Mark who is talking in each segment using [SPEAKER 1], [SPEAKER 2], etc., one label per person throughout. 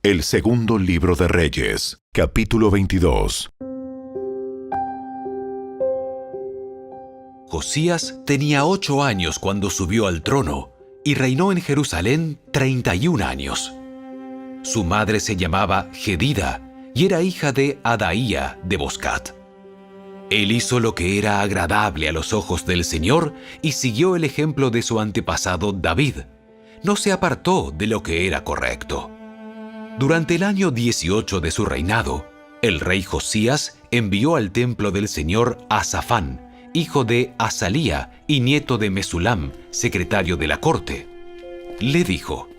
[SPEAKER 1] El segundo libro de Reyes, capítulo 22.
[SPEAKER 2] Josías tenía 8 años cuando subió al trono y reinó en Jerusalén 31 años. Su madre se llamaba Jedida y era hija de Adaía de Boscat. Él hizo lo que era agradable a los ojos del Señor y siguió el ejemplo de su antepasado David. No se apartó de lo que era correcto. Durante el año 18 de su reinado, el rey Josías envió al templo del Señor a Safán, hijo de Azalía y nieto de Mesulam, secretario de la corte. Le dijo: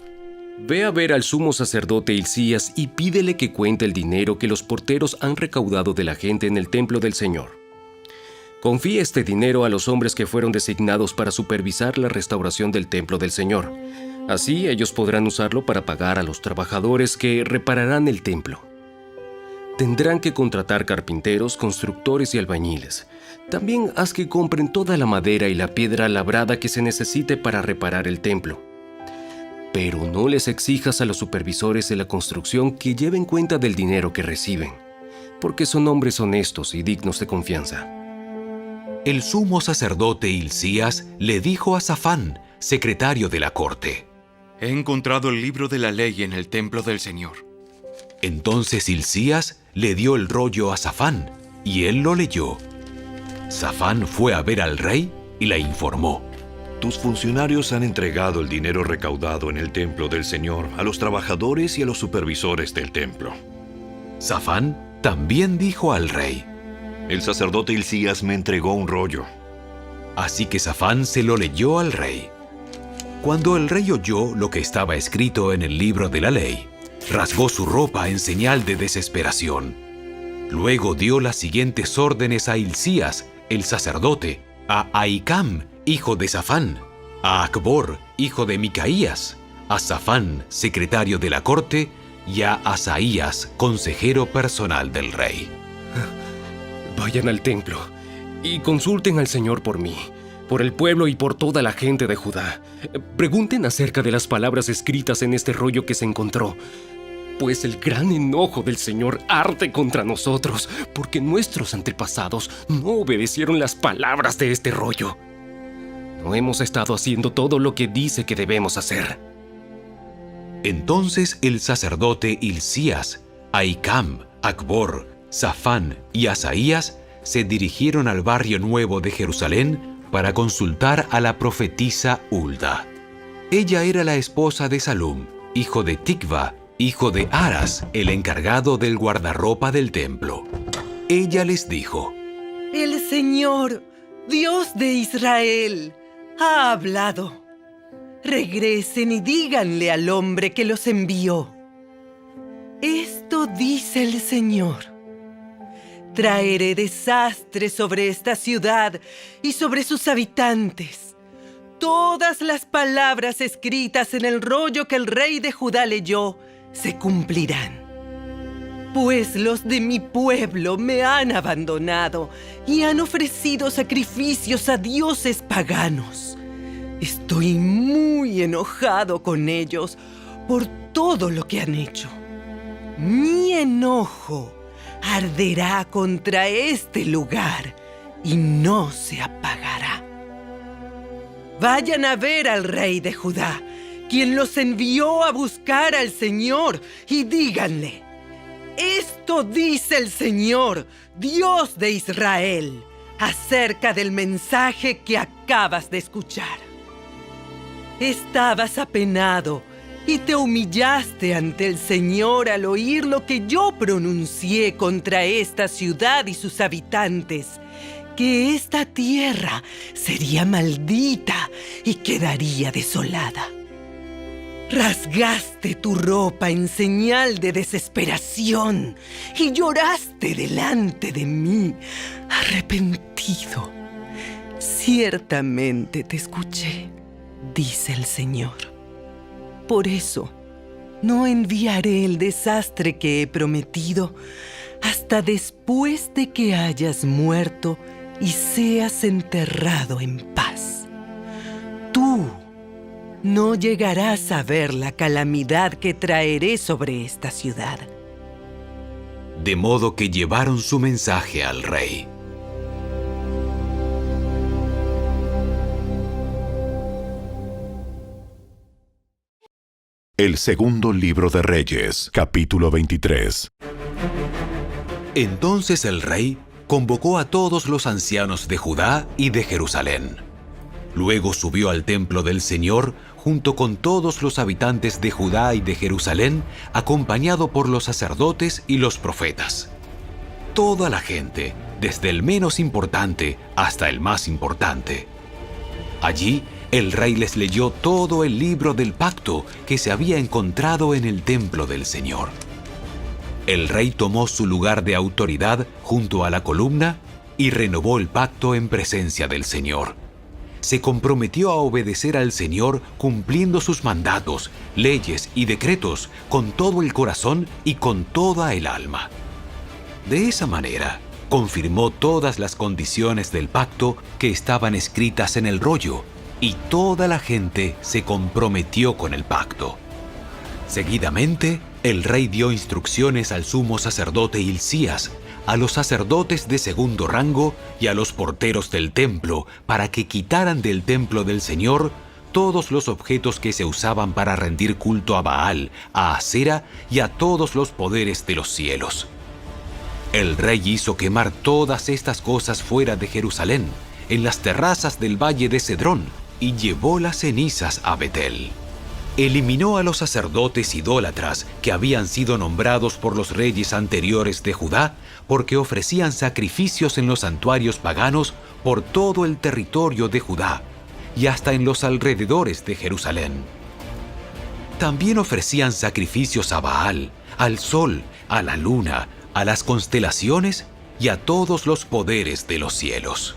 [SPEAKER 3] Ve a ver al sumo sacerdote Hilcías y pídele que cuente el dinero que los porteros han recaudado de la gente en el templo del Señor. Confía este dinero a los hombres que fueron designados para supervisar la restauración del templo del Señor. Así ellos podrán usarlo para pagar a los trabajadores que repararán el templo. Tendrán que contratar carpinteros, constructores y albañiles. También haz que compren toda la madera y la piedra labrada que se necesite para reparar el templo. Pero no les exijas a los supervisores de la construcción que lleven cuenta del dinero que reciben, porque son hombres honestos y dignos de confianza.
[SPEAKER 2] El sumo sacerdote Hilcías le dijo a Safán, secretario de la corte:
[SPEAKER 4] He encontrado el libro de la ley en el templo del Señor.
[SPEAKER 2] Entonces Hilcías le dio el rollo a Safán, y él lo leyó. Safán fue a ver al rey y le informó:
[SPEAKER 5] Tus funcionarios han entregado el dinero recaudado en el templo del Señor a los trabajadores y a los supervisores del templo.
[SPEAKER 2] Safán también dijo al rey:
[SPEAKER 5] El sacerdote Hilcías me entregó un rollo.
[SPEAKER 2] Así que Safán se lo leyó al rey. Cuando el rey oyó lo que estaba escrito en el libro de la ley, rasgó su ropa en señal de desesperación. Luego dio las siguientes órdenes a Hilcías, el sacerdote, a Ahicam, hijo de Safán, a Acbor, hijo de Micaías, a Safán, secretario de la corte, y a Asaías, consejero personal del rey.
[SPEAKER 3] Vayan al templo y consulten al Señor por mí, por el pueblo y por toda la gente de Judá. Pregunten acerca de las palabras escritas en este rollo que se encontró, pues el gran enojo del Señor arde contra nosotros, porque nuestros antepasados no obedecieron las palabras de este rollo. No hemos estado haciendo todo lo que dice que debemos hacer.
[SPEAKER 2] Entonces el sacerdote Hilcías, Ahicam, Acbor, Safán y Asaías se dirigieron al barrio nuevo de Jerusalén para consultar a la profetisa Hulda. Ella era la esposa de Salum, hijo de Tikva, hijo de Aras, el encargado del guardarropa del templo. Ella les dijo:
[SPEAKER 6] El Señor, Dios de Israel, ha hablado. Regresen y díganle al hombre que los envió. Esto dice el Señor: traeré desastre sobre esta ciudad y sobre sus habitantes. Todas las palabras escritas en el rollo que el rey de Judá leyó se cumplirán. Pues los de mi pueblo me han abandonado y han ofrecido sacrificios a dioses paganos. Estoy muy enojado con ellos por todo lo que han hecho. Mi enojo arderá contra este lugar y no se apagará. Vayan a ver al rey de Judá, quien los envió a buscar al Señor, y díganle: esto dice el Señor, Dios de Israel, acerca del mensaje que acabas de escuchar. Estabas apenado y te humillaste ante el Señor al oír lo que yo pronuncié contra esta ciudad y sus habitantes, que esta tierra sería maldita y quedaría desolada. Rasgaste tu ropa en señal de desesperación y lloraste delante de mí, arrepentido. Ciertamente te escuché, dice el Señor. Por eso, no enviaré el desastre que he prometido hasta después de que hayas muerto y seas enterrado en paz. Tú no llegarás a ver la calamidad que traeré sobre esta ciudad.
[SPEAKER 2] De modo que llevaron su mensaje al rey.
[SPEAKER 1] El segundo libro de Reyes, capítulo 23.
[SPEAKER 2] Entonces el rey convocó a todos los ancianos de Judá y de Jerusalén. Luego subió al templo del Señor junto con todos los habitantes de Judá y de Jerusalén, acompañado por los sacerdotes y los profetas. Toda la gente, desde el menos importante hasta el más importante. Allí, el rey les leyó todo el libro del pacto que se había encontrado en el templo del Señor. El rey tomó su lugar de autoridad junto a la columna y renovó el pacto en presencia del Señor. Se comprometió a obedecer al Señor cumpliendo sus mandatos, leyes y decretos con todo el corazón y con toda el alma. De esa manera, confirmó todas las condiciones del pacto que estaban escritas en el rollo, y toda la gente se comprometió con el pacto. Seguidamente, el rey dio instrucciones al sumo sacerdote Hilcías, a los sacerdotes de segundo rango y a los porteros del templo para que quitaran del templo del Señor todos los objetos que se usaban para rendir culto a Baal, a Asera y a todos los poderes de los cielos. El rey hizo quemar todas estas cosas fuera de Jerusalén, en las terrazas del valle de Cedrón, y llevó las cenizas a Betel. Eliminó a los sacerdotes idólatras que habían sido nombrados por los reyes anteriores de Judá, porque ofrecían sacrificios en los santuarios paganos por todo el territorio de Judá y hasta en los alrededores de Jerusalén. También ofrecían sacrificios a Baal, al sol, a la luna, a las constelaciones y a todos los poderes de los cielos.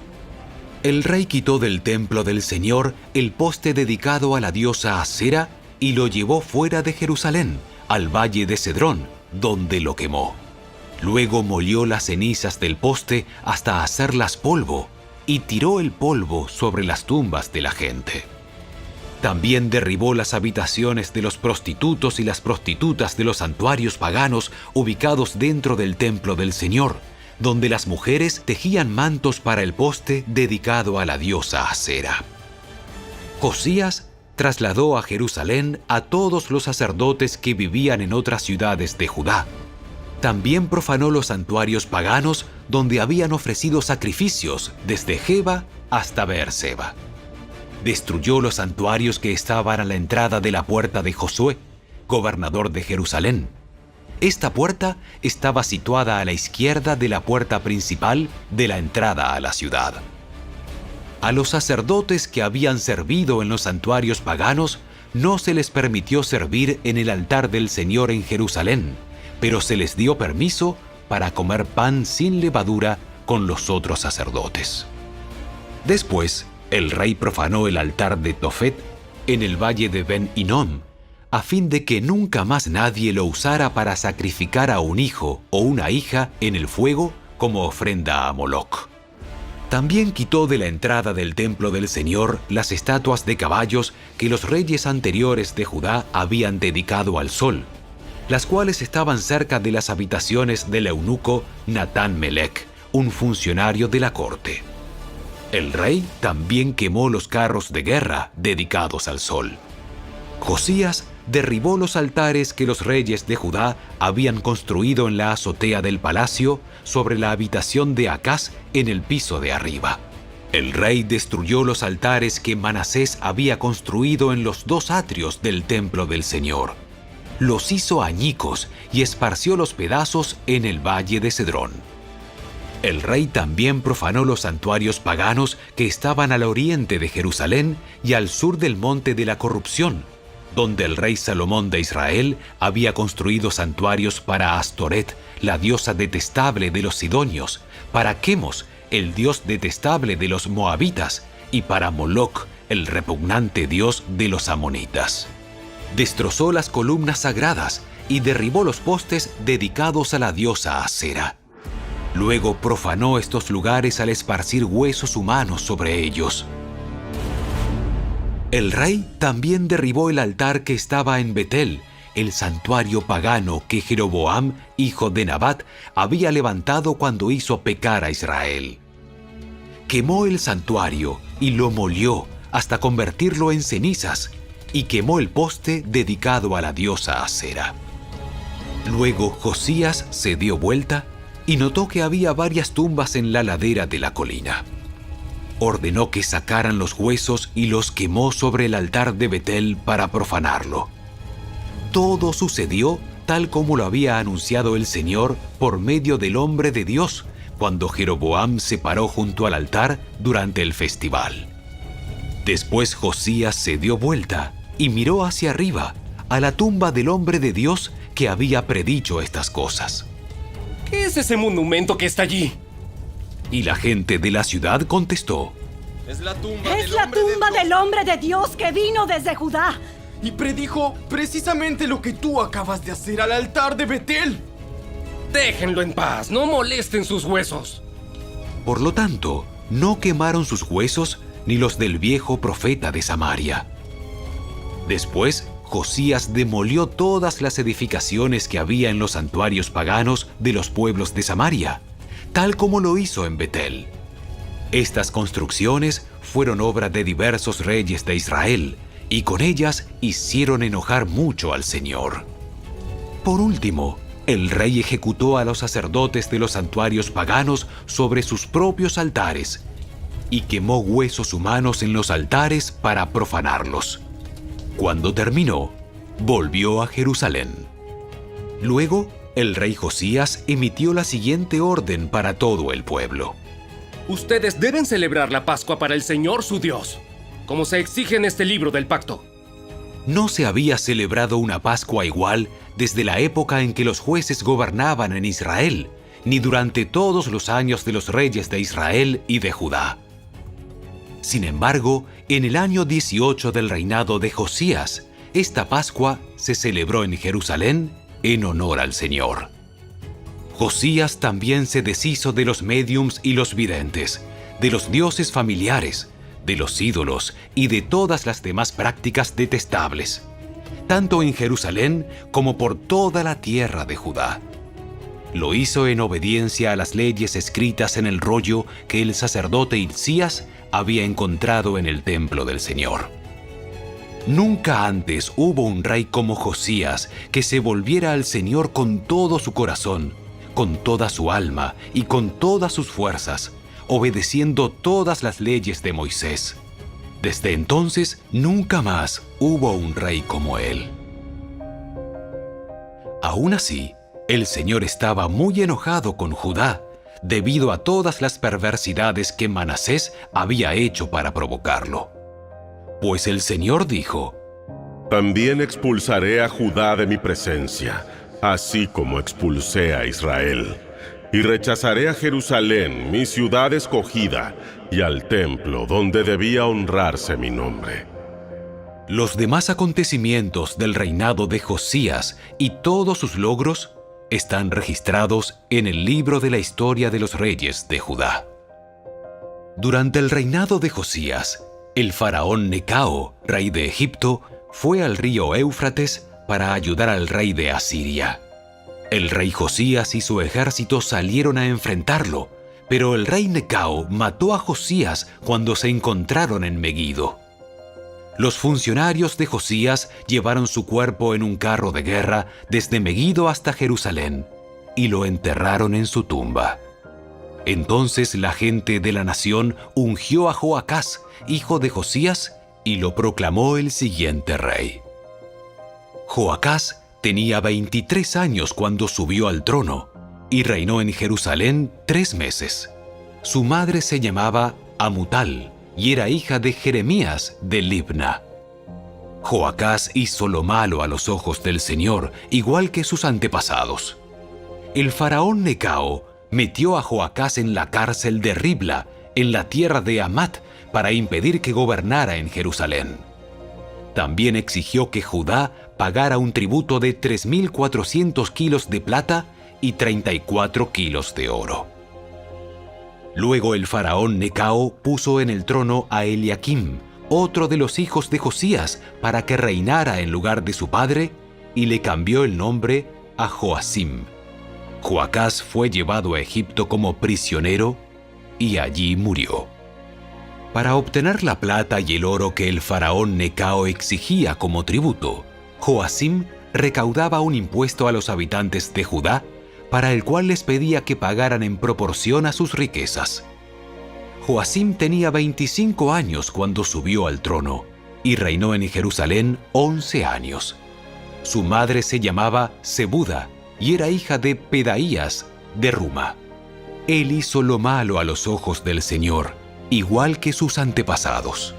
[SPEAKER 2] El rey quitó del templo del Señor el poste dedicado a la diosa Asera y lo llevó fuera de Jerusalén, al valle de Cedrón, donde lo quemó. Luego molió las cenizas del poste hasta hacerlas polvo y tiró el polvo sobre las tumbas de la gente. También derribó las habitaciones de los prostitutos y las prostitutas de los santuarios paganos ubicados dentro del templo del Señor, donde las mujeres tejían mantos para el poste dedicado a la diosa Asera. Josías trasladó a Jerusalén a todos los sacerdotes que vivían en otras ciudades de Judá. También profanó los santuarios paganos donde habían ofrecido sacrificios desde Geba hasta Beerseba. Destruyó los santuarios que estaban a la entrada de la puerta de Josué, gobernador de Jerusalén. Esta puerta estaba situada a la izquierda de la puerta principal de la entrada a la ciudad. A los sacerdotes que habían servido en los santuarios paganos no se les permitió servir en el altar del Señor en Jerusalén, pero se les dio permiso para comer pan sin levadura con los otros sacerdotes. Después, el rey profanó el altar de Tofet en el valle de Ben-Hinnom, a fin de que nunca más nadie lo usara para sacrificar a un hijo o una hija en el fuego como ofrenda a Moloc. También quitó de la entrada del templo del Señor las estatuas de caballos que los reyes anteriores de Judá habían dedicado al sol, las cuales estaban cerca de las habitaciones del eunuco Natán-Melec, un funcionario de la corte. El rey también quemó los carros de guerra dedicados al sol. Josías derribó los altares que los reyes de Judá habían construido en la azotea del palacio sobre la habitación de Acaz en el piso de arriba. El rey destruyó los altares que Manasés había construido en los dos atrios del templo del Señor. Los hizo añicos y esparció los pedazos en el valle de Cedrón. El rey también profanó los santuarios paganos que estaban al oriente de Jerusalén y al sur del monte de la corrupción, donde el rey Salomón de Israel había construido santuarios para Astoret, la diosa detestable de los sidonios, para Quemos, el dios detestable de los moabitas, y para Moloc, el repugnante dios de los amonitas. Destrozó las columnas sagradas y derribó los postes dedicados a la diosa Asera. Luego profanó estos lugares al esparcir huesos humanos sobre ellos. El rey también derribó el altar que estaba en Betel, el santuario pagano que Jeroboam, hijo de Nabat, había levantado cuando hizo pecar a Israel. Quemó el santuario y lo molió hasta convertirlo en cenizas, y quemó el poste dedicado a la diosa Asera. Luego Josías se dio vuelta y notó que había varias tumbas en la ladera de la colina. Ordenó que sacaran los huesos y los quemó sobre el altar de Betel para profanarlo. Todo sucedió tal como lo había anunciado el Señor por medio del hombre de Dios, cuando Jeroboam se paró junto al altar durante el festival. Después Josías se dio vuelta y miró hacia arriba, a la tumba del hombre de Dios que había predicho estas cosas.
[SPEAKER 3] ¿Qué es ese monumento que está allí?
[SPEAKER 2] Y la gente de la ciudad contestó:
[SPEAKER 7] Es la tumba
[SPEAKER 8] del hombre de Dios que vino desde Judá.
[SPEAKER 7] Y predijo precisamente lo que tú acabas de hacer al altar de Betel.
[SPEAKER 3] Déjenlo en paz, no molesten sus huesos.
[SPEAKER 2] Por lo tanto, no quemaron sus huesos ni los del viejo profeta de Samaria. Después, Josías demolió todas las edificaciones que había en los santuarios paganos de los pueblos de Samaria, tal como lo hizo en Betel. Estas construcciones fueron obra de diversos reyes de Israel, y con ellas hicieron enojar mucho al Señor. Por último, el rey ejecutó a los sacerdotes de los santuarios paganos sobre sus propios altares y quemó huesos humanos en los altares para profanarlos. Cuando terminó, volvió a Jerusalén. Luego, el rey Josías emitió la siguiente orden para todo el pueblo:
[SPEAKER 3] Ustedes deben celebrar la Pascua para el Señor su Dios, como se exige en este libro del pacto.
[SPEAKER 2] No se había celebrado una Pascua igual desde la época en que los jueces gobernaban en Israel, ni durante todos los años de los reyes de Israel y de Judá. Sin embargo, en el año 18 del reinado de Josías, esta Pascua se celebró en Jerusalén en honor al Señor. Josías también se deshizo de los médiums y los videntes, de los dioses familiares, de los ídolos y de todas las demás prácticas detestables, tanto en Jerusalén como por toda la tierra de Judá. Lo hizo en obediencia a las leyes escritas en el rollo que el sacerdote Hilcías había encontrado en el templo del Señor. Nunca antes hubo un rey como Josías que se volviera al Señor con todo su corazón, con toda su alma y con todas sus fuerzas, obedeciendo todas las leyes de Moisés. Desde entonces, nunca más hubo un rey como él. Aún así, el Señor estaba muy enojado con Judá, debido a todas las perversidades que Manasés había hecho para provocarlo. Pues el Señor dijo:
[SPEAKER 9] También expulsaré a Judá de mi presencia, así como expulsé a Israel. Y rechazaré a Jerusalén, mi ciudad escogida, y al templo donde debía honrarse mi nombre.
[SPEAKER 2] Los demás acontecimientos del reinado de Josías y todos sus logros están registrados en el libro de la historia de los reyes de Judá. Durante el reinado de Josías, el faraón Necao, rey de Egipto, fue al río Éufrates para ayudar al rey de Asiria. El rey Josías y su ejército salieron a enfrentarlo, pero el rey Necao mató a Josías cuando se encontraron en Megido. Los funcionarios de Josías llevaron su cuerpo en un carro de guerra desde Megido hasta Jerusalén y lo enterraron en su tumba. Entonces la gente de la nación ungió a Joacás, hijo de Josías, y lo proclamó el siguiente rey. Joacás tenía 23 años cuando subió al trono y reinó en Jerusalén 3 meses. Su madre se llamaba Amutal y era hija de Jeremías de Libna. Joacás hizo lo malo a los ojos del Señor, igual que sus antepasados. El faraón Necao metió a Joacás en la cárcel de Ribla, en la tierra de Amat, para impedir que gobernara en Jerusalén. También exigió que Judá pagara un tributo de 3.400 kilos de plata y 34 kilos de oro. Luego el faraón Necao puso en el trono a Eliakim, otro de los hijos de Josías, para que reinara en lugar de su padre, y le cambió el nombre a Joacim. Joacás fue llevado a Egipto como prisionero y allí murió. Para obtener la plata y el oro que el faraón Necao exigía como tributo, Joacim recaudaba un impuesto a los habitantes de Judá, para el cual les pedía que pagaran en proporción a sus riquezas. Joacim tenía 25 años cuando subió al trono y reinó en Jerusalén 11 años. Su madre se llamaba Zebuda y era hija de Pedaías de Ruma. Él hizo lo malo a los ojos del Señor, igual que sus antepasados.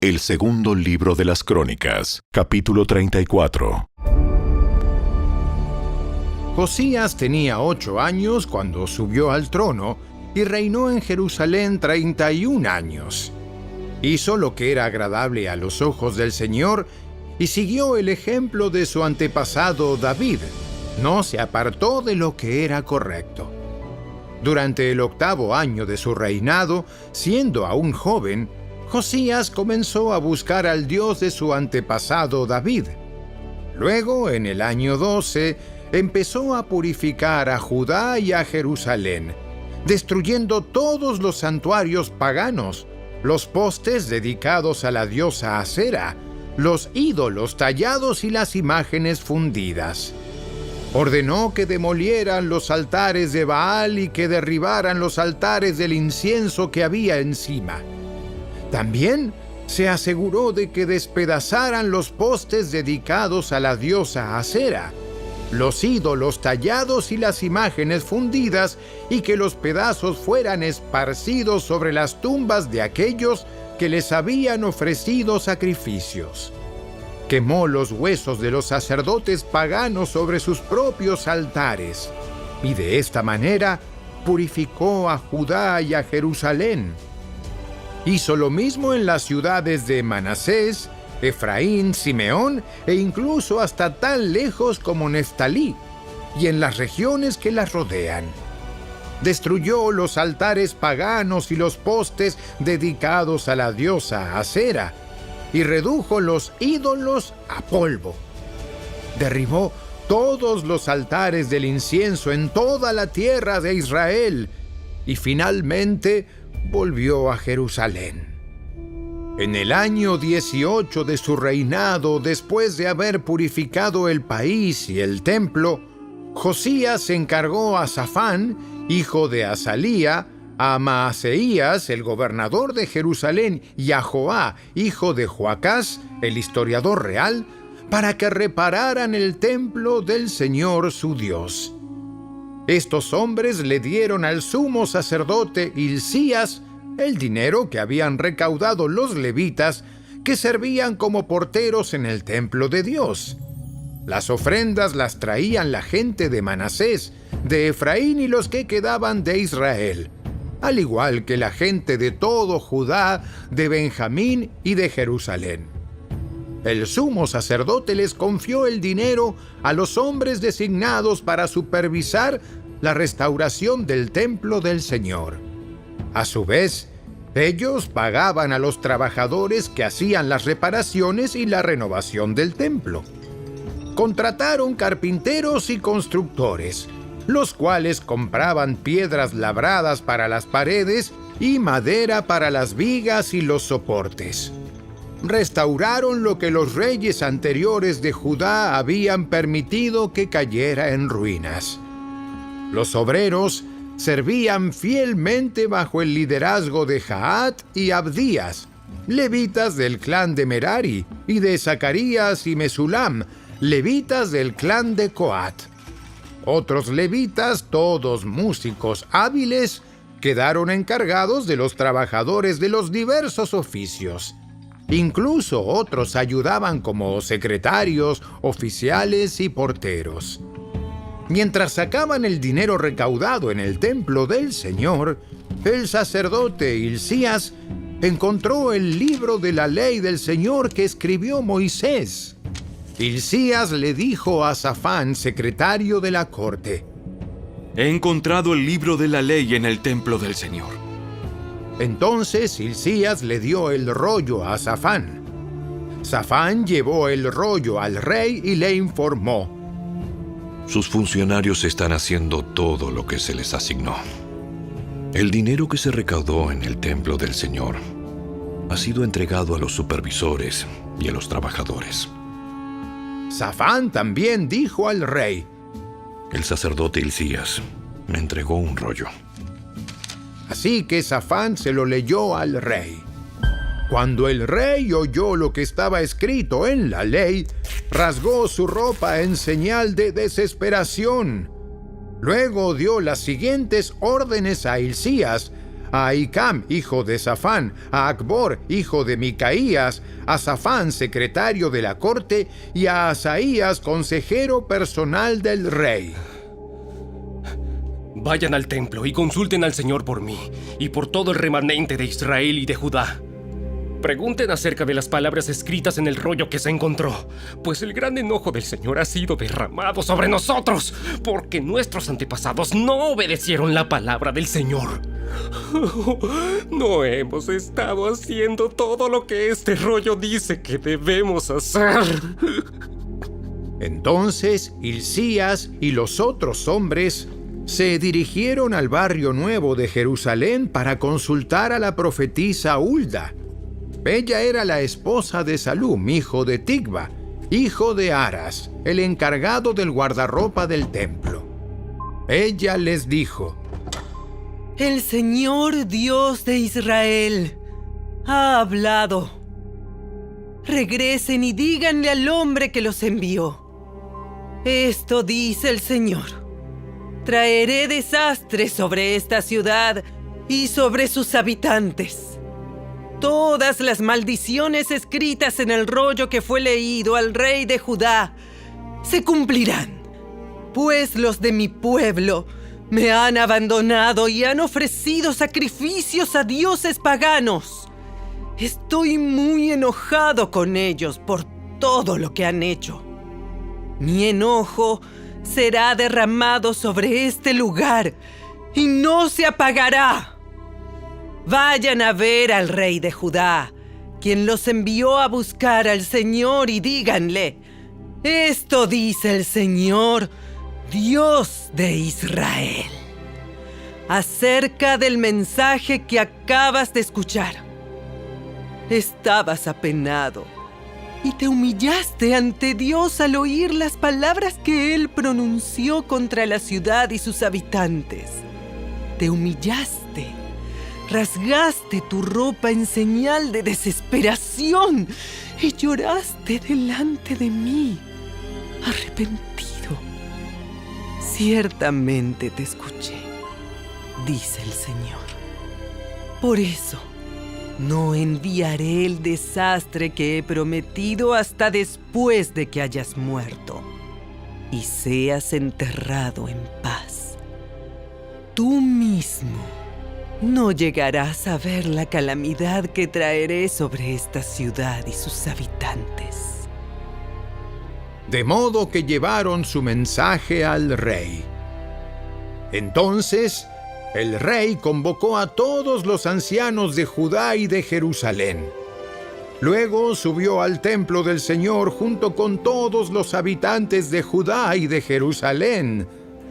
[SPEAKER 1] El segundo libro de las Crónicas, capítulo 34.
[SPEAKER 10] Josías tenía 8 años cuando subió al trono y reinó en Jerusalén 31 años. Hizo lo que era agradable a los ojos del Señor y siguió el ejemplo de su antepasado David. No se apartó de lo que era correcto. Durante el 8º año de su reinado, siendo aún joven, Josías comenzó a buscar al Dios de su antepasado David. Luego, en el año 12, empezó a purificar a Judá y a Jerusalén, destruyendo todos los santuarios paganos, los postes dedicados a la diosa Asera, los ídolos tallados y las imágenes fundidas. Ordenó que demolieran los altares de Baal y que derribaran los altares del incienso que había encima. También se aseguró de que despedazaran los postes dedicados a la diosa Asera, los ídolos tallados y las imágenes fundidas, y que los pedazos fueran esparcidos sobre las tumbas de aquellos que les habían ofrecido sacrificios. Quemó los huesos de los sacerdotes paganos sobre sus propios altares, y de esta manera purificó a Judá y a Jerusalén. Hizo lo mismo en las ciudades de Manasés, Efraín, Simeón e incluso hasta tan lejos como Neftalí, y en las regiones que las rodean. Destruyó los altares paganos y los postes dedicados a la diosa Asera, y redujo los ídolos a polvo. Derribó todos los altares del incienso en toda la tierra de Israel, y finalmente volvió a Jerusalén. En el año 18 de su reinado, después de haber purificado el país y el templo, Josías encargó a Safán, hijo de Azalía, a Maaseías, el gobernador de Jerusalén, y a Joá, hijo de Joacás, el historiador real, para que repararan el templo del Señor su Dios. Estos hombres le dieron al sumo sacerdote Hilcías el dinero que habían recaudado los levitas, que servían como porteros en el templo de Dios. Las ofrendas las traían la gente de Manasés, de Efraín y los que quedaban de Israel, al igual que la gente de todo Judá, de Benjamín y de Jerusalén. El sumo sacerdote les confió el dinero a los hombres designados para supervisar la restauración del templo del Señor. A su vez, ellos pagaban a los trabajadores que hacían las reparaciones y la renovación del templo. Contrataron carpinteros y constructores, los cuales compraban piedras labradas para las paredes y madera para las vigas y los soportes. Restauraron lo que los reyes anteriores de Judá habían permitido que cayera en ruinas. Los obreros servían fielmente bajo el liderazgo de Jaat y Abdías, levitas del clan de Merari, y de Zacarías y Mesulam, levitas del clan de Coat. Otros levitas, todos músicos hábiles, quedaron encargados de los trabajadores de los diversos oficios. Incluso otros ayudaban como secretarios, oficiales y porteros. Mientras sacaban el dinero recaudado en el templo del Señor, el sacerdote Hilcías encontró el libro de la ley del Señor que escribió Moisés. Hilcías le dijo a Safán, secretario de la corte:
[SPEAKER 4] He encontrado el libro de la ley en el templo del Señor.
[SPEAKER 10] Entonces Hilcías le dio el rollo a Safán. Safán llevó el rollo al rey y le informó:
[SPEAKER 5] Sus funcionarios están haciendo todo lo que se les asignó. El dinero que se recaudó en el templo del Señor ha sido entregado a los supervisores y a los trabajadores.
[SPEAKER 10] Safán también dijo al rey:
[SPEAKER 5] El sacerdote Hilcías me entregó un rollo.
[SPEAKER 10] Así que Safán se lo leyó al rey. Cuando el rey oyó lo que estaba escrito en la ley, rasgó su ropa en señal de desesperación. Luego dio las siguientes órdenes a Hilcías, a Ahicam, hijo de Safán, a Acbor, hijo de Micaías, a Safán, secretario de la corte, y a Asaías, consejero personal del rey.
[SPEAKER 3] Vayan al templo y consulten al Señor por mí y por todo el remanente de Israel y de Judá. Pregunten acerca de las palabras escritas en el rollo que se encontró, pues el gran enojo del Señor ha sido derramado sobre nosotros, porque nuestros antepasados no obedecieron la palabra del Señor. No hemos estado haciendo todo lo que este rollo dice que debemos hacer.
[SPEAKER 10] Entonces Hilcías y los otros hombres se dirigieron al barrio nuevo de Jerusalén para consultar a la profetisa Hulda. Ella era la esposa de Salum, hijo de Tigba, hijo de Aras, el encargado del guardarropa del templo. Ella les dijo:
[SPEAKER 6] El Señor Dios de Israel ha hablado. Regresen y díganle al hombre que los envió: Esto dice el Señor: traeré desastre sobre esta ciudad y sobre sus habitantes. Todas las maldiciones escritas en el rollo que fue leído al rey de Judá se cumplirán, pues los de mi pueblo me han abandonado y han ofrecido sacrificios a dioses paganos. Estoy muy enojado con ellos por todo lo que han hecho. Mi enojo será derramado sobre este lugar y no se apagará. Vayan a ver al rey de Judá, quien los envió a buscar al Señor, y díganle: Esto dice el Señor, Dios de Israel, acerca del mensaje que acabas de escuchar. Estabas apenado y te humillaste ante Dios al oír las palabras que Él pronunció contra la ciudad y sus habitantes. Te humillaste, rasgaste tu ropa en señal de desesperación y lloraste delante de mí, arrepentido. Ciertamente te escuché, dice el Señor. Por eso, no enviaré el desastre que he prometido hasta después de que hayas muerto y seas enterrado en paz. Tú mismo no llegarás a ver la calamidad que traeré sobre esta ciudad y sus habitantes.
[SPEAKER 10] De modo que llevaron su mensaje al rey. Entonces el rey convocó a todos los ancianos de Judá y de Jerusalén. Luego subió al templo del Señor junto con todos los habitantes de Judá y de Jerusalén,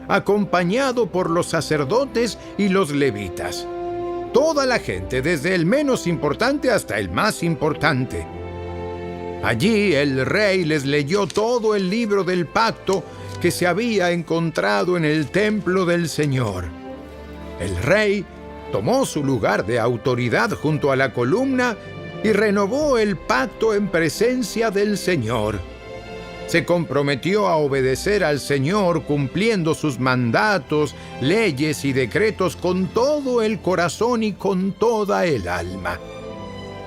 [SPEAKER 10] acompañado por los sacerdotes y los levitas. Toda la gente, desde el menos importante hasta el más importante. Allí el rey les leyó todo el libro del pacto que se había encontrado en el templo del Señor. El rey tomó su lugar de autoridad junto a la columna y renovó el pacto en presencia del Señor. Se comprometió a obedecer al Señor cumpliendo sus mandatos, leyes y decretos con todo el corazón y con toda el alma.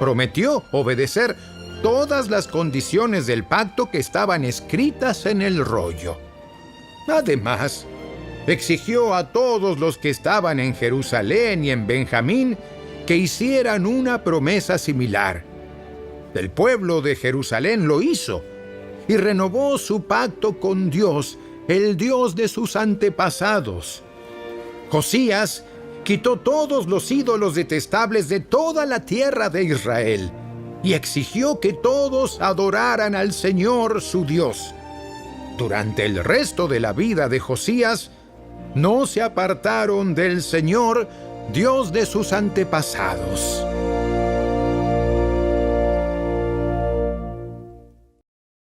[SPEAKER 10] Prometió obedecer todas las condiciones del pacto que estaban escritas en el rollo. Además, exigió a todos los que estaban en Jerusalén y en Benjamín que hicieran una promesa similar. El pueblo de Jerusalén lo hizo y renovó su pacto con Dios, el Dios de sus antepasados, Josías quitó todos los ídolos detestables de toda la tierra de Israel y exigió que todos adoraran al Señor su Dios. Durante el resto de la vida de Josías, no se apartaron del Señor, Dios de sus antepasados.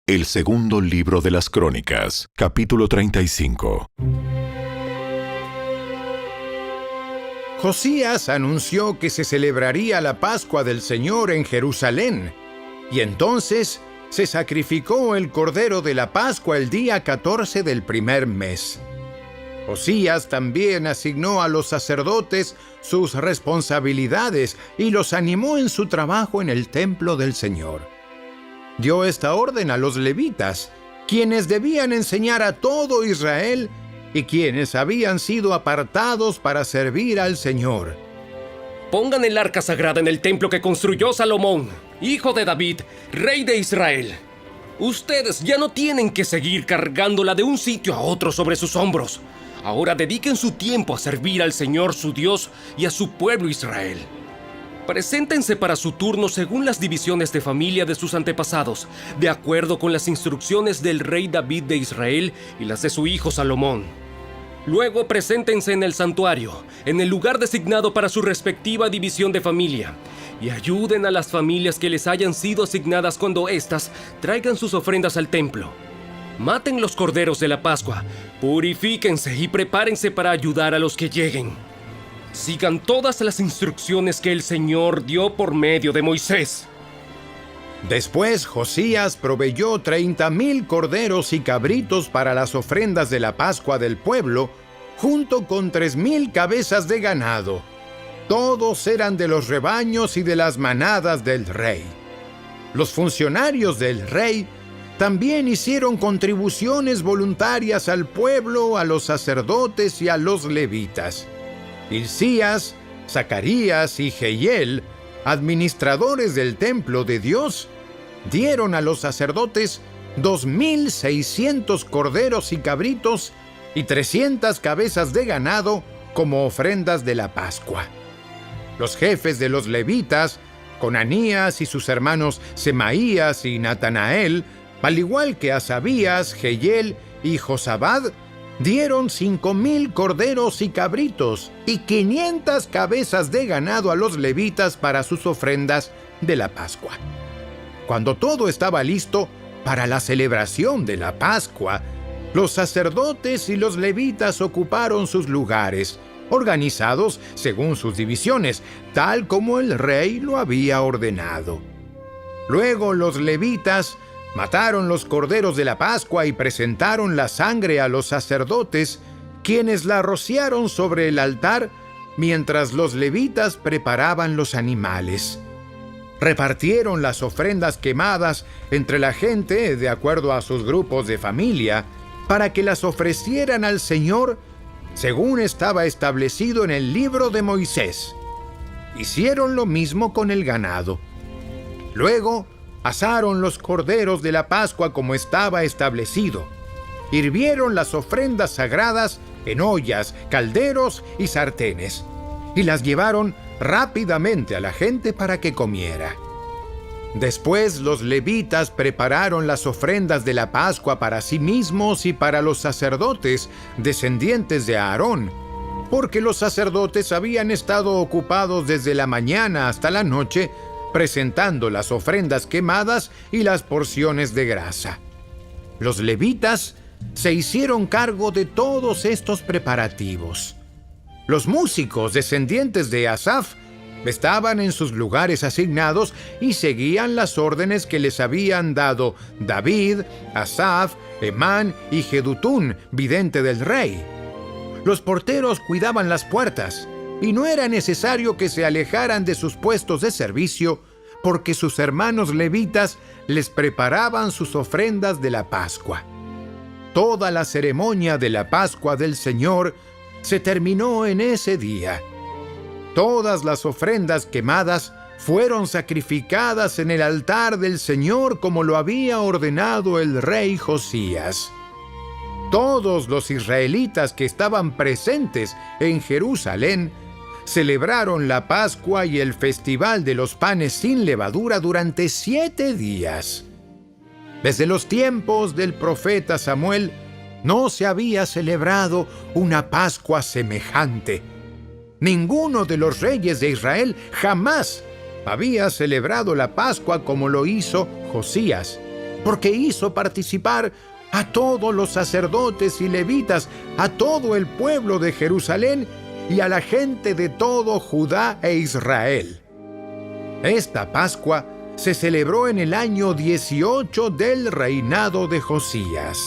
[SPEAKER 1] El segundo libro de las Crónicas, capítulo 35.
[SPEAKER 10] Josías anunció que se celebraría la Pascua del Señor en Jerusalén, y entonces se sacrificó el Cordero de la Pascua el día 14 del primer mes. Josías también asignó a los sacerdotes sus responsabilidades y los animó en su trabajo en el templo del Señor. Dio esta orden a los levitas, quienes debían enseñar a todo Israel y quienes habían sido apartados para servir al Señor.
[SPEAKER 3] Pongan el arca sagrada en el templo que construyó Salomón, hijo de David, rey de Israel. Ustedes ya no tienen que seguir cargándola de un sitio a otro sobre sus hombros. Ahora dediquen su tiempo a servir al Señor su Dios y a su pueblo Israel. Preséntense para su turno según las divisiones de familia de sus antepasados, de acuerdo con las instrucciones del rey David de Israel y las de su hijo Salomón. Luego preséntense en el santuario, en el lugar designado para su respectiva división de familia, y ayuden a las familias que les hayan sido asignadas cuando éstas traigan sus ofrendas al templo. Maten los corderos de la Pascua, purifíquense y prepárense para ayudar a los que lleguen. Sigan todas las instrucciones que el Señor dio por medio de Moisés.
[SPEAKER 10] Después Josías proveyó 30,000 corderos y cabritos para las ofrendas de la Pascua del pueblo, junto con 3,000 cabezas de ganado. Todos eran de los rebaños y de las manadas del rey. Los funcionarios del rey también hicieron contribuciones voluntarias al pueblo, a los sacerdotes y a los levitas. Hilcías, Zacarías y Jehiel, administradores del templo de Dios, dieron a los sacerdotes 2,600 corderos y cabritos y 300 cabezas de ganado como ofrendas de la Pascua. Los jefes de los levitas, Conanías y sus hermanos Semaías y Natanael, al igual que Asabías, Jehiel y Josabad, dieron 5,000 corderos y cabritos y 500 cabezas de ganado a los levitas para sus ofrendas de la Pascua. Cuando todo estaba listo para la celebración de la Pascua, los sacerdotes y los levitas ocuparon sus lugares, organizados según sus divisiones, tal como el rey lo había ordenado. Luego los levitas mataron los corderos de la Pascua y presentaron la sangre a los sacerdotes, quienes la rociaron sobre el altar mientras los levitas preparaban los animales. Repartieron las ofrendas quemadas entre la gente de acuerdo a sus grupos de familia para que las ofrecieran al Señor según estaba establecido en el libro de Moisés. Hicieron lo mismo con el ganado. Luego, asaron los corderos de la Pascua como estaba establecido. Hirvieron las ofrendas sagradas en ollas, calderos y sartenes, y las llevaron rápidamente a la gente para que comiera. Después los levitas prepararon las ofrendas de la Pascua para sí mismos y para los sacerdotes, descendientes de Aarón, porque los sacerdotes habían estado ocupados desde la mañana hasta la noche presentando las ofrendas quemadas y las porciones de grasa. Los levitas se hicieron cargo de todos estos preparativos. Los músicos descendientes de Asaf estaban en sus lugares asignados y seguían las órdenes que les habían dado David, Asaf, Emán y Jedutún, vidente del rey. Los porteros cuidaban las puertas, y no era necesario que se alejaran de sus puestos de servicio, porque sus hermanos levitas les preparaban sus ofrendas de la Pascua. Toda la ceremonia de la Pascua del Señor se terminó en ese día. Todas las ofrendas quemadas fueron sacrificadas en el altar del Señor como lo había ordenado el rey Josías. todos los israelitas que estaban presentes en Jerusalén celebraron la Pascua y el Festival de los Panes sin Levadura durante 7 días. Desde los tiempos del profeta Samuel no se había celebrado una Pascua semejante. Ninguno de los reyes de Israel jamás había celebrado la Pascua como lo hizo Josías, porque hizo participar a todos los sacerdotes y levitas, a todo el pueblo de Jerusalén y a la gente de todo Judá e Israel. Esta Pascua se celebró en el año 18 del reinado de Josías.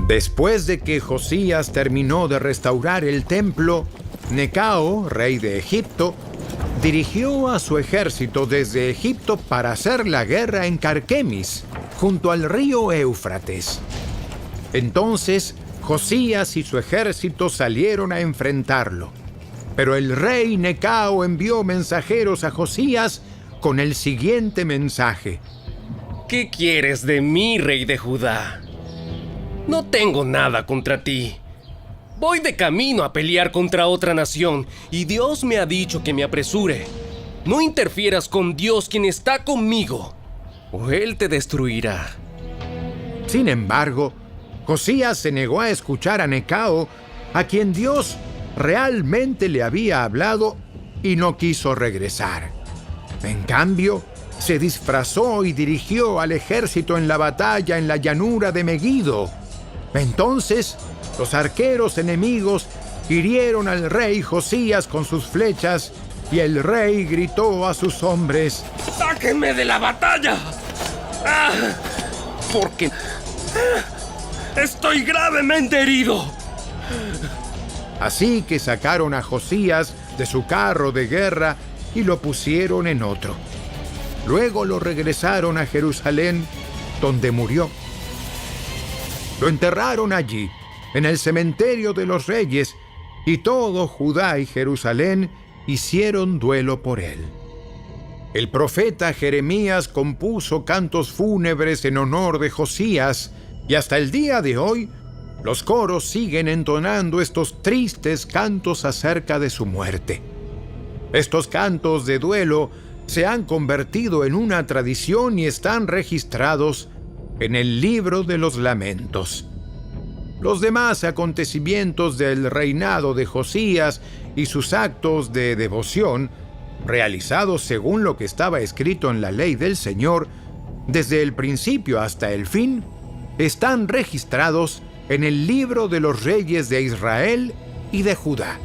[SPEAKER 10] Después de que Josías terminó de restaurar el templo, Necao, rey de Egipto, dirigió a su ejército desde Egipto para hacer la guerra en Carquemis, junto al río Éufrates. Entonces, Josías y su ejército salieron a enfrentarlo. Pero el rey Necao envió mensajeros a Josías con el siguiente mensaje:
[SPEAKER 3] ¿Qué quieres de mí, rey de Judá? No tengo nada contra ti. Voy de camino a pelear contra otra nación, y Dios me ha dicho que me apresure. No interfieras con Dios, quien está conmigo, o Él te destruirá.
[SPEAKER 10] Sin embargo, Josías se negó a escuchar a Necao, a quien Dios realmente le había hablado, y no quiso regresar. En cambio, se disfrazó y dirigió al ejército en la batalla en la llanura de Megido. Entonces, los arqueros enemigos hirieron al rey Josías con sus flechas, y el rey gritó a sus hombres:
[SPEAKER 3] ¡Sáquenme de la batalla! Porque estoy gravemente herido.
[SPEAKER 10] Así que sacaron a Josías de su carro de guerra y lo pusieron en otro. Luego lo regresaron a Jerusalén, donde murió. Lo enterraron allí, en el cementerio de los reyes, y todo Judá y Jerusalén hicieron duelo por él. El profeta Jeremías compuso cantos fúnebres en honor de Josías, y hasta el día de hoy, los coros siguen entonando estos tristes cantos acerca de su muerte. Estos cantos de duelo se han convertido en una tradición y están registrados en el libro de los lamentos. Los demás acontecimientos del reinado de Josías y sus actos de devoción, realizados según lo que estaba escrito en la ley del Señor, desde el principio hasta el fin, están registrados en el libro de los reyes de Israel y de Judá.